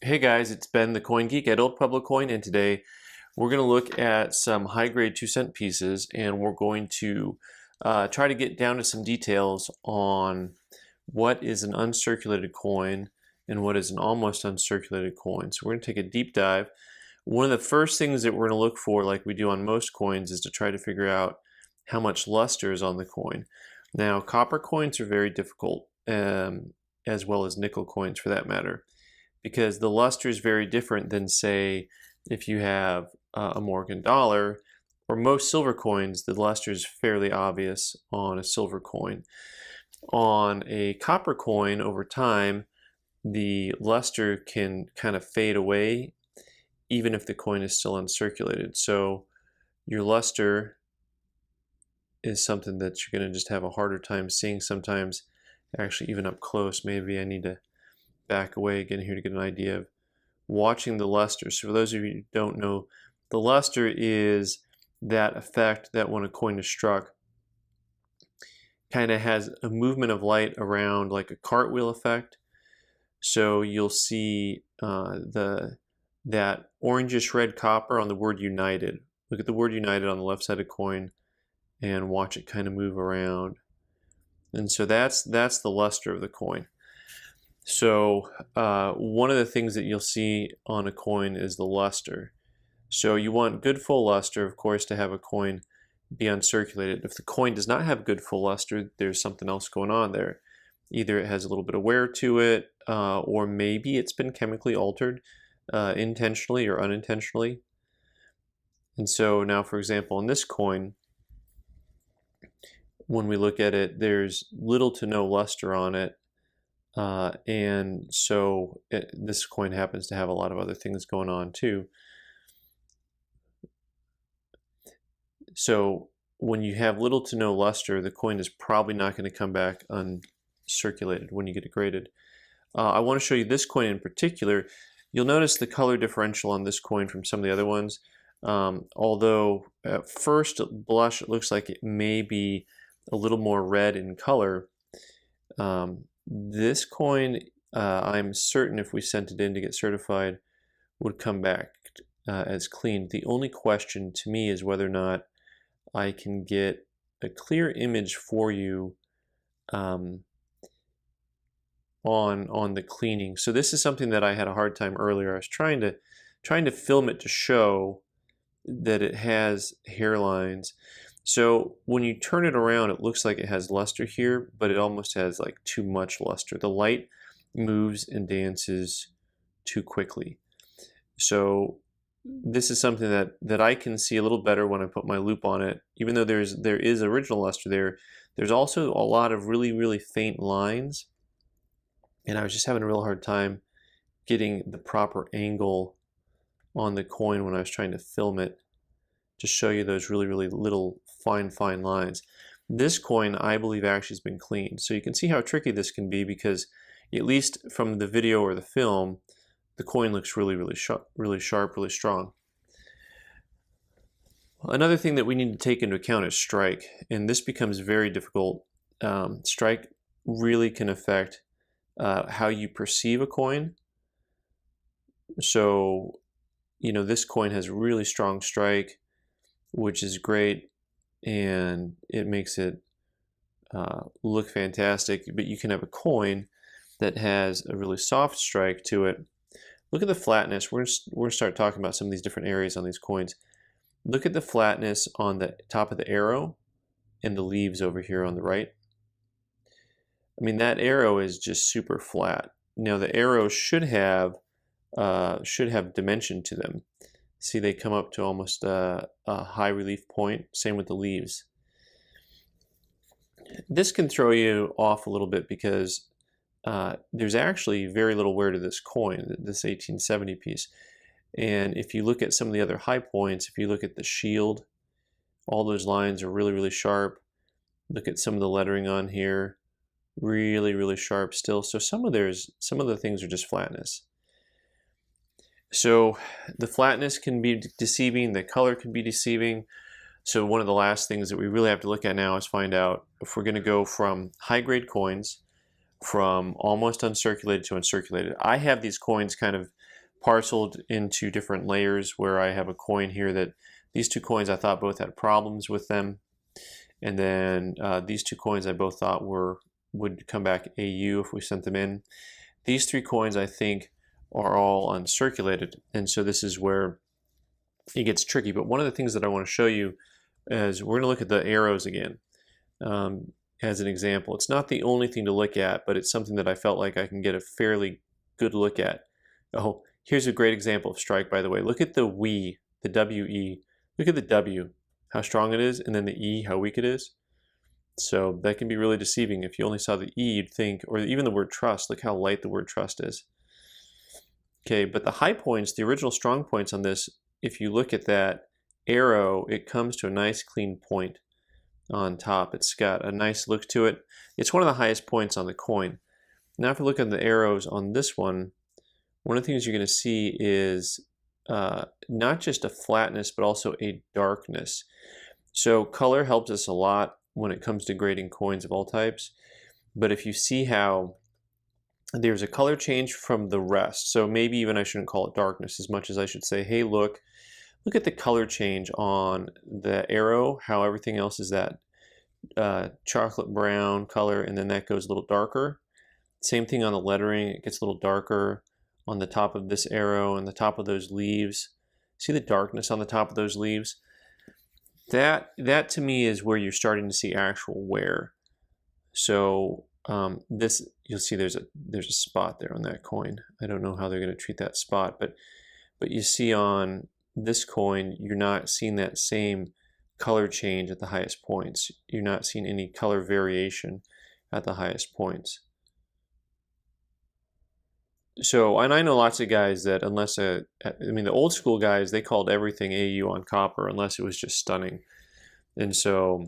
Hey guys, it's Ben the Coin Geek at Pueblo Coin, and today we're going to look at some high-grade 2-cent pieces, and we're going to try to get down to some details on what is an uncirculated coin and what is an almost uncirculated coin. So we're going to take a deep dive. One of the first things that we're going to look for, like we do on most coins, is to try to figure out how much luster is on the coin. Now, copper coins are very difficult, as well as nickel coins for that matter, because the luster is very different than, say, if you have a Morgan dollar or most silver coins. The luster is fairly obvious on a silver coin. On a copper coin, over time, the luster can kind of fade away even if the coin is still uncirculated. So your luster is something that you're going to just have a harder time seeing sometimes, actually even up close. Maybe I need to back away again here to get an idea of watching the luster. So for those of you who don't know, the luster is that effect that when a coin is struck, kind of has a movement of light around, like a cartwheel effect. So you'll see that orangish red copper on the word United. Look at the word United on the left side of the coin and watch it kind of move around. And so that's the luster of the coin. So one of the things that you'll see on a coin is the luster. So you want good full luster, of course, to have a coin be uncirculated. If the coin does not have good full luster, there's something else going on there. Either it has a little bit of wear to it, or maybe it's been chemically altered intentionally or unintentionally. And so now, for example, in this coin, when we look at it, there's little to no luster on it. And so this coin happens to have a lot of other things going on too. So when you have little to no luster, the coin is probably not going to come back uncirculated when you get it graded. I want to show you this coin in particular. You'll notice the color differential on this coin from some of the other ones. Although at first blush it looks like it may be a little more red in color. This coin, I'm certain if we sent it in to get certified, would come back as clean. The only question to me is whether or not I can get a clear image for you on the cleaning. So this is something that I had a hard time earlier. I was trying to film it to show that it has hairlines. So when you turn it around, it looks like it has luster here, but it almost has like too much luster. The light moves and dances too quickly. So this is something that I can see a little better when I put my loupe on it. Even though there is original luster there, there's also a lot of really, really faint lines. And I was just having a real hard time getting the proper angle on the coin when I was trying to film it to show you those really, really little fine lines. This coin, I believe, actually has been cleaned. So you can see how tricky this can be, because at least from the video or the film, the coin looks really, really sharp, really strong. Another thing that we need to take into account is strike, and this becomes very difficult. Strike really can affect how you perceive a coin. So, you know, this coin has really strong strike, which is great, and it makes it look fantastic. But you can have a coin that has a really soft strike to it. Look at the flatness. We're going to start talking about some of these different areas on these coins. Look at the flatness on the top of the arrow and the leaves over here on the right. I mean, that arrow is just super flat. Now the arrows should have dimension to them. See, they come up to almost a high relief point. Same with the leaves. This can throw you off a little bit because there's actually very little wear to this coin, this 1870 piece. And if you look at some of the other high points, if you look at the shield, all those lines are really, really sharp. Look at some of the lettering on here, really, really sharp still. So some of the things are just flatness. So the flatness can be deceiving, the color can be deceiving. So one of the last things that we really have to look at now is find out if we're going to go from high-grade coins, from almost uncirculated to uncirculated. I have these coins kind of parceled into different layers where I have a coin here that these two coins I thought both had problems with them. And then these two coins I both thought would come back AU if we sent them in. These three coins I think are all uncirculated, and so this is where it gets tricky. But one of the things that I want to show you is we're going to look at the arrows again as an example. It's not the only thing to look at, but it's something that I felt like I can get a fairly good look at. Oh, here's a great example of strike, by the way. Look at the we, the WE. Look at the W, how strong it is, and then the E, how weak it is. So that can be really deceiving. If you only saw the E, you'd think, or even the word trust, look how light the word trust is. Okay, but the high points, the original strong points on this, if you look at that arrow, it comes to a nice clean point on top. It's got a nice look to it. It's one of the highest points on the coin. Now if you look at the arrows on this one of the things you're going to see is not just a flatness, but also a darkness. So color helps us a lot when it comes to grading coins of all types. But if you see how there's a color change from the rest, so maybe even I shouldn't call it darkness as much as I should say, hey, look at the color change on the arrow, how everything else is that chocolate brown color, and then that goes a little darker. Same thing on the lettering, it gets a little darker on the top of this arrow and the top of those leaves. See the darkness on the top of those leaves? That to me is where you're starting to see actual wear. So this, you'll see there's a spot there on that coin. I don't know how they're going to treat that spot, but you see on this coin, you're not seeing that same color change at the highest points. You're not seeing any color variation at the highest points. So, and I know lots of guys that unless I mean the old school guys, they called everything AU on copper unless it was just stunning. And so,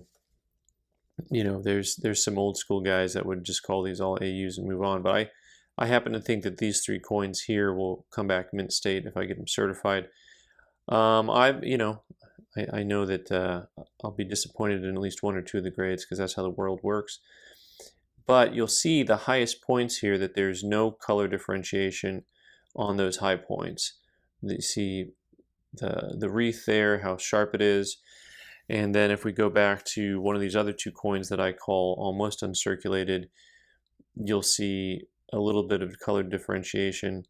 you know, there's some old school guys that would just call these all AUs and move on. But I happen to think that these three coins here will come back mint state if I get them certified. I know that I'll be disappointed in at least one or two of the grades because that's how the world works. But you'll see the highest points here that there's no color differentiation on those high points. You see the wreath there, how sharp it is. And then if we go back to one of these other two coins that I call almost uncirculated, you'll see a little bit of color differentiation.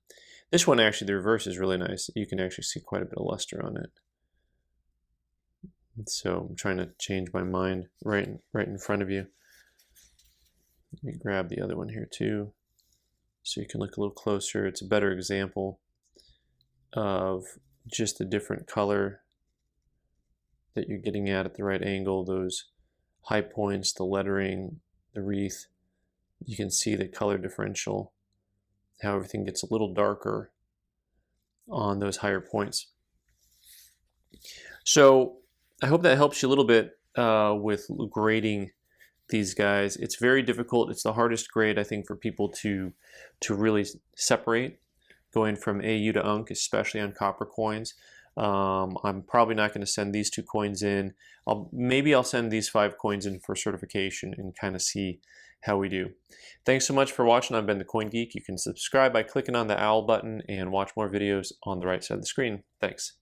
This one actually, the reverse is really nice. You can actually see quite a bit of luster on it. So I'm trying to change my mind right in front of you. Let me grab the other one here too, so you can look a little closer. It's a better example of just the different color that you're getting at the right angle, those high points, the lettering, the wreath. You can see the color differential, how everything gets a little darker on those higher points. So I hope that helps you a little bit with grading these guys. It's very difficult. It's the hardest grade I think for people to really separate, going from AU to UNC, especially on copper coins. I'm probably not going to send these two coins in. Maybe I'll send these 5 coins in for certification and kind of see how we do. Thanks so much for watching. I've been the Coin Geek. You can subscribe by clicking on the owl button and watch more videos on the right side of the screen. Thanks.